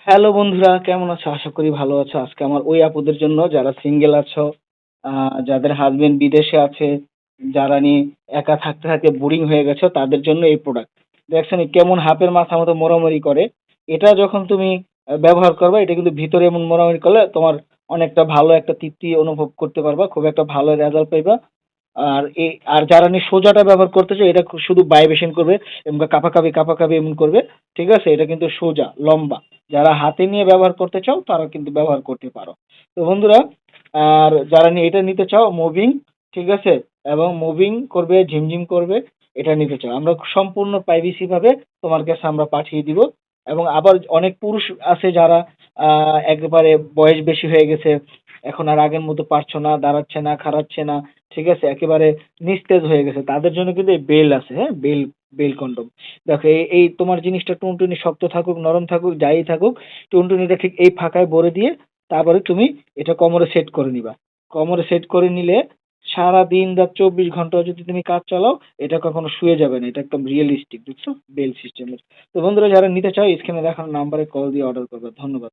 Hello বন্ধুরা, কেমন আছো? আশা করি ভালো আছো। আজকে আমার ওই আপুদের জন্য যারা সিঙ্গেল আছো, যাদের হাসবেন্ড বিদেশে আছে, যারা একা থাকতে থাকতে বোরিং হয়ে গেছো, তাদের জন্য এই প্রোডাক্ট। দেখছেন কেমন হাপের মাথা মতো মোড়ামুড়ি করে। এটা যখন তুমি ব্যবহার করবে, এটা কিন্তু ভিতরে এমন মোড়ামুড়ি করলে তোমার অনেকটা ভালো একটা তৃপ্তি অনুভব করতে পারবা, খুব একটা ভালো রেজাল্ট পাইবা। আর যারা সোজাটা ব্যবহার করতে চায়, এটা শুধু ভাইব্রেশন করবে এবং কাঁপাকাঁপি কাঁপাকাঁপি এমন করবে। ঠিক আছে, এটা কিন্তু সোজা লম্বা। যারা হাতে নিয়ে ব্যবহার করতে চাও তারা কিন্তু ব্যবহার করতে পারো। তো বন্ধুরা, আর যারা এটা নিতে চাও মুভিং, ঠিক আছে, এবং মুভিং করবে, ঝিমঝিম করবে, এটা নিতে চাও, আমরা সম্পূর্ণ প্রাইভেসি ভাবে তোমার কাছে আমরা পাঠিয়ে দিব। এবং আবার অনেক পুরুষ আছে যারা একেবারে বয়স বেশি হয়ে গেছে, এখন আর আগের মতো পারছো না, দাঁড়াচ্ছে না, খাড়াচ্ছে না, ঠিক আছে, একেবারে নিস্তেজ হয়ে গেছে, তাদের জন্য কিন্তু এই বেল আছে। হ্যাঁ, বেল, বেল কন্ডম। দেখো, এই তোমার জিনিসটা টুনটুনি শক্ত থাকুক নরম থাকুক যাই থাকুক, টুনটুনিটা ঠিক এই ফাঁকায় ভরে দিয়ে তারপরে তুমি এটা কোমরে সেট করে নিবা। কোমরে সেট করে নিলে সারা দিন রাত 24 ঘন্টা যদি তুমি কাজ চালাও, এটা কখনো শুয়ে যাবে না। এটা একদম রিয়েলিস্টিক, বুঝছো, বেল সিস্টেমের। তো বন্ধুরা, যারা নিতে চাও স্ক্রিনে দেখানো নাম্বারে কল দিয়ে অর্ডার করবে। ধন্যবাদ।